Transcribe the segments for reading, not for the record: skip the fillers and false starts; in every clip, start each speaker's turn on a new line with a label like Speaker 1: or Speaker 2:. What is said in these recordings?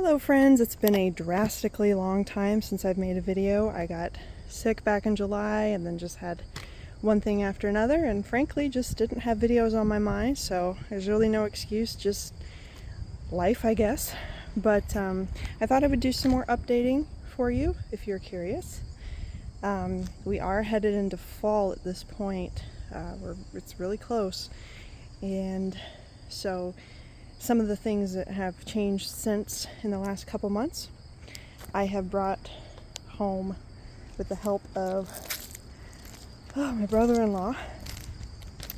Speaker 1: Hello friends, it's been a drastically long time since I've made a video. I got sick back in July and then just had one thing after another, and frankly just didn't have videos on my mind, so there's really no excuse, just life I guess. But I thought I would do some more updating for you if you're curious. We are headed into fall at this point. It's really close, and so some of the things that have changed since in the last couple months, I have brought home with the help of my brother-in-law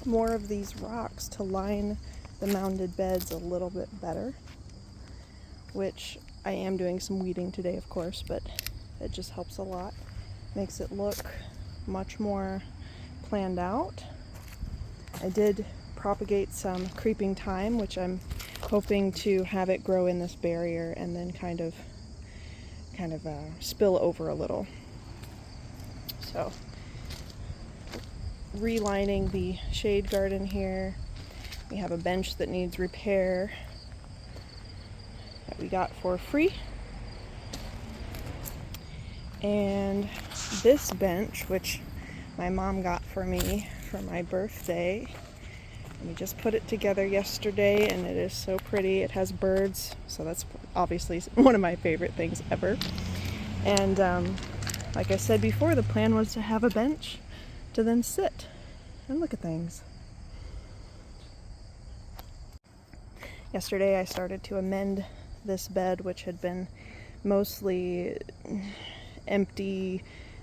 Speaker 1: more of these rocks to line the mounded beds a little bit better, which I am doing some weeding today, of course, but it just helps a lot. Makes it look much more planned out. I did propagate some creeping thyme, which I'm hoping to have it grow in this barrier and then kind of spill over a little. So relining the shade garden here. We have a bench that needs repair that we got for free. And this bench, which my mom got for me for my birthday, we just put it together yesterday, and it is so pretty. It has birds, so that's obviously one of my favorite things ever. And like I said before, the plan was to have a bench to then sit and look at things. Yesterday I started to amend this bed, which had been mostly empty,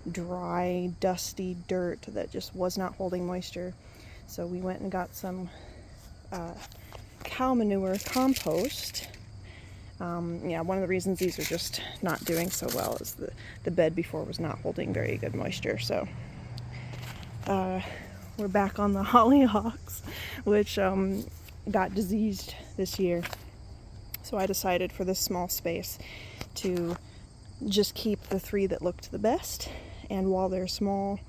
Speaker 1: dry, dusty dirt that just was not holding moisture. So we went and got some cow manure compost. One of the reasons these are just not doing so well is the bed before was not holding very good moisture. So we're back on the hollyhocks, which got diseased this year. So I decided for this small space to just keep the three that looked the best, and while they're small,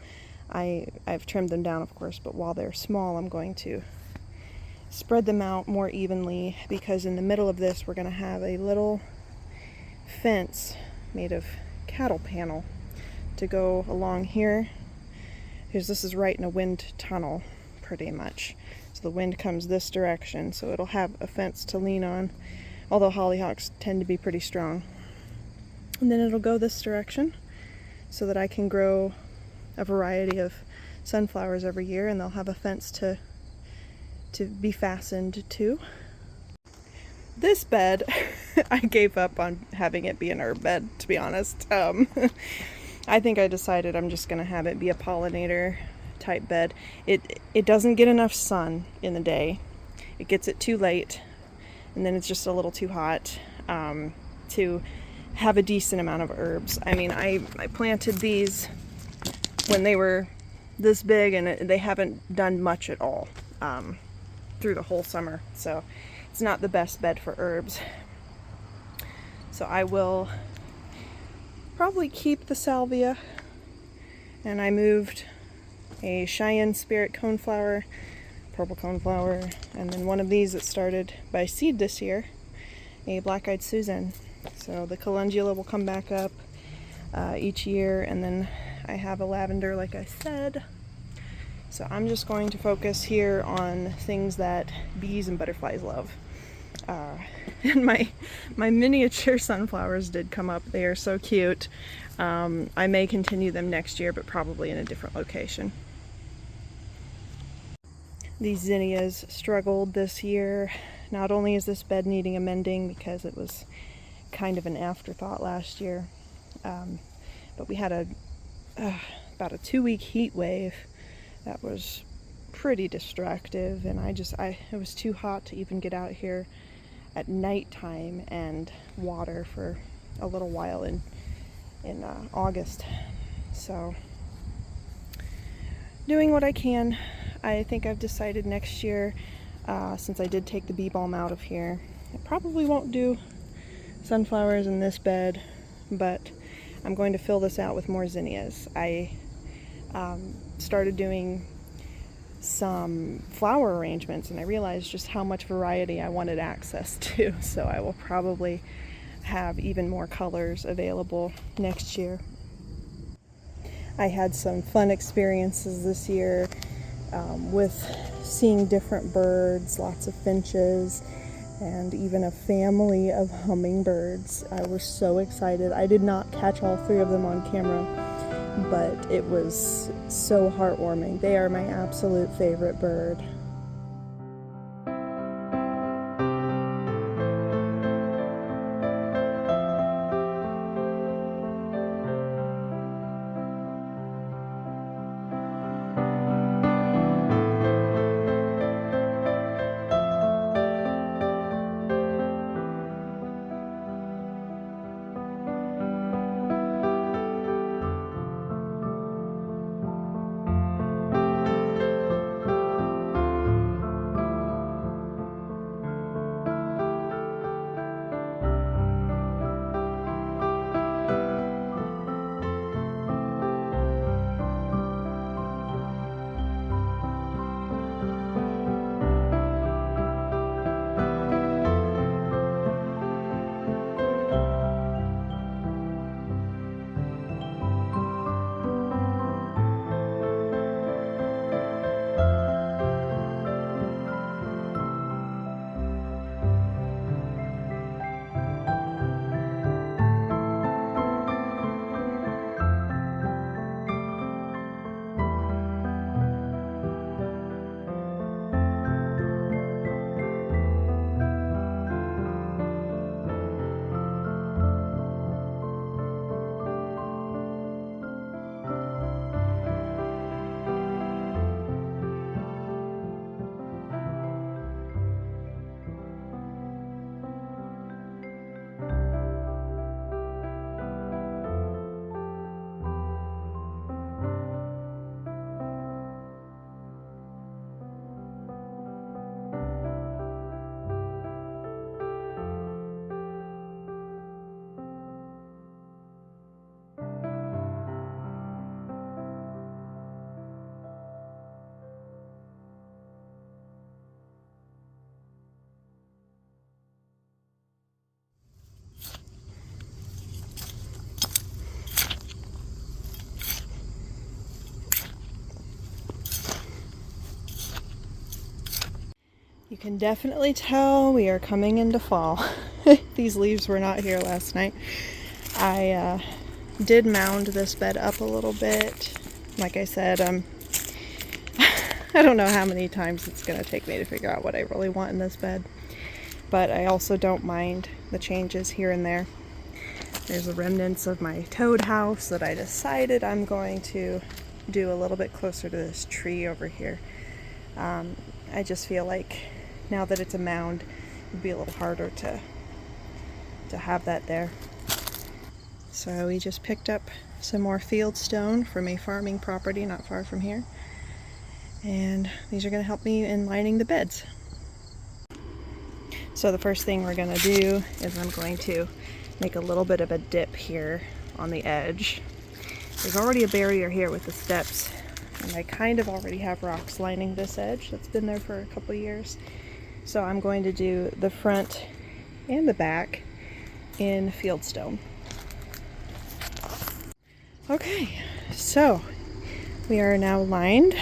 Speaker 1: I've trimmed them down, of course, but while they're small, I'm going to spread them out more evenly, because in the middle of this, we're going to have a little fence made of cattle panel to go along here, because this is right in a wind tunnel, pretty much. So the wind comes this direction, so it'll have a fence to lean on, although hollyhocks tend to be pretty strong. And then it'll go this direction so that I can grow a variety of sunflowers every year, and they'll have a fence to be fastened to. This bed, I gave up on having it be an herb bed, to be honest. I think I decided I'm just gonna have it be a pollinator type bed. It doesn't get enough sun in the day. It gets it too late, and then it's just a little too hot to have a decent amount of herbs. I mean, I planted these when they were this big, and they haven't done much at all through the whole summer, so it's not the best bed for herbs. So I will probably keep the salvia, and I moved a Cheyenne Spirit coneflower, purple coneflower, and then one of these that started by seed this year, a black-eyed Susan. So the calendula will come back up each year, and then I have a lavender, like I said. So I'm just going to focus here on things that bees and butterflies love. And my miniature sunflowers did come up. They are so cute. I may continue them next year, but probably in a different location. These zinnias struggled this year. Not only is this bed needing amending because it was kind of an afterthought last year, but we had about a 2-week heat wave that was pretty destructive, and it was too hot to even get out here at nighttime and water for a little while in August. So doing what I can. I think I've decided next year, since I did take the bee balm out of here, I probably won't do sunflowers in this bed, but I'm going to fill this out with more zinnias. I started doing some flower arrangements, and I realized just how much variety I wanted access to, so I will probably have even more colors available next year. I had some fun experiences this year with seeing different birds, lots of finches, and even a family of hummingbirds. I was so excited. I did not catch all 3 of them on camera, but it was so heartwarming. They are my absolute favorite bird. You can definitely tell we are coming into fall. These leaves were not here last night. I did mound this bed up a little bit. Like I said, I don't know how many times it's going to take me to figure out what I really want in this bed. But I also don't mind the changes here and there. There's the remnants of my toad house that I decided I'm going to do a little bit closer to this tree over here. I just feel like now that it's a mound, it'd be a little harder to have that there. So we just picked up some more field stone from a farming property not far from here. And these are going to help me in lining the beds. So the first thing we're going to do is I'm going to make a little bit of a dip here on the edge. There's already a barrier here with the steps, and I kind of already have rocks lining this edge that's been there for a couple years. So I'm going to do the front and the back in fieldstone. Okay, so we are now lined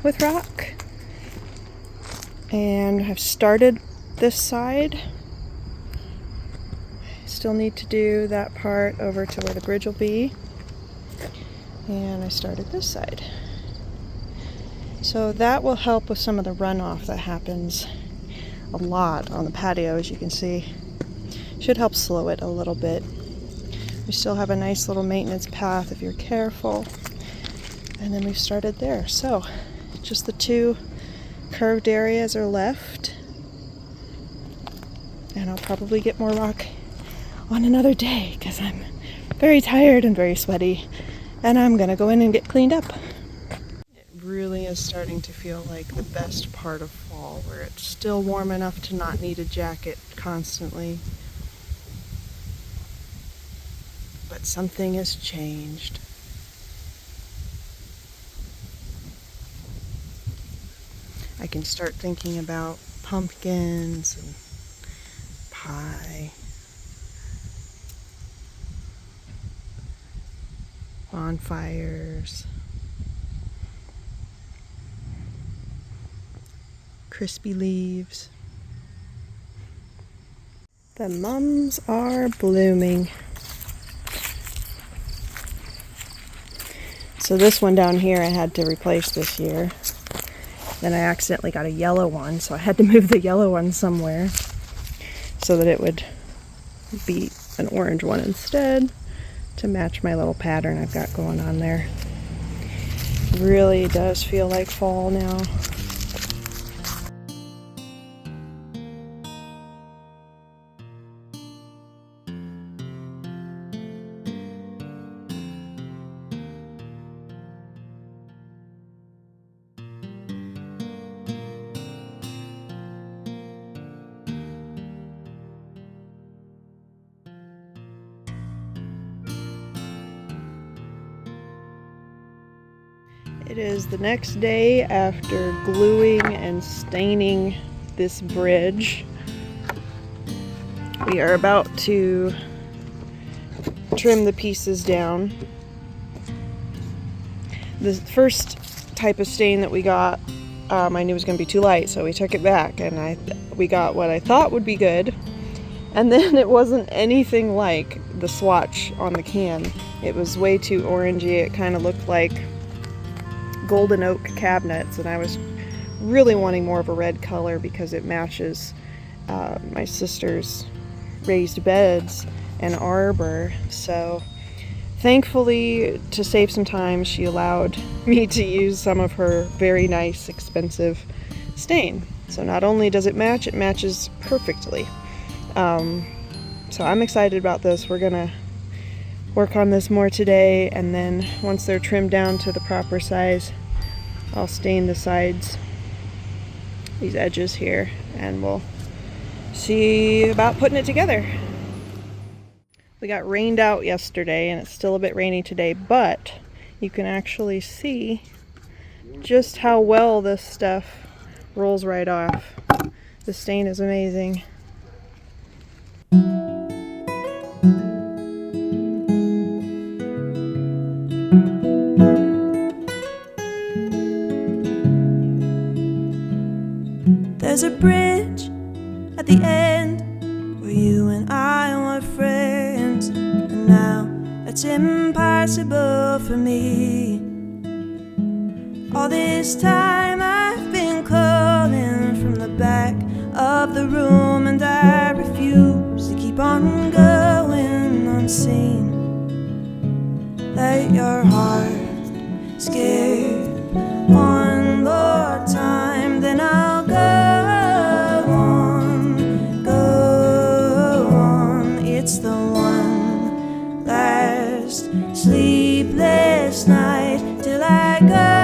Speaker 1: with rock, and I've started this side. Still need to do that part over to where the bridge will be, and I started this side. So that will help with some of the runoff that happens a lot on the patio, as you can see. Should help slow it a little bit. We still have a nice little maintenance path if you're careful. And then we've started there. So just the 2 curved areas are left. And I'll probably get more rock on another day because I'm very tired and very sweaty. And I'm gonna go in and get cleaned up. It really is starting to feel like the best part of fall, where it's still warm enough to not need a jacket constantly. But something has changed. I can start thinking about pumpkins and pie. bonfires, crispy leaves. The mums are blooming. So this one down here I had to replace this year. Then I accidentally got a yellow one, so I had to move the yellow one somewhere so that it would be an orange one instead to match my little pattern I've got going on there. Really does feel like fall now. It is the next day after gluing and staining this bridge. We are about to trim the pieces down. The first type of stain that we got, I knew was going to be too light, so we took it back and we got what I thought would be good. And then it wasn't anything like the swatch on the can. It was way too orangey. It kind of looked like golden oak cabinets, and I was really wanting more of a red color because it matches my sister's raised beds and arbor. So thankfully, to save some time, she allowed me to use some of her very nice expensive stain. So not only does it match, it matches perfectly. So I'm excited about this. We're gonna work on this more today, and then once they're trimmed down to the proper size, I'll stain the sides, these edges here, and we'll see about putting it together. We got rained out yesterday and it's still a bit rainy today, but you can actually see just how well this stuff rolls right off. The stain is amazing.
Speaker 2: There's a bridge at the end where you and I were friends, and now it's impossible for me. All this time I've been calling from the back of the room, and I refuse to keep on going unseen. Let your heart skip one more time, then I'll go on. It's the one last sleepless night till I go.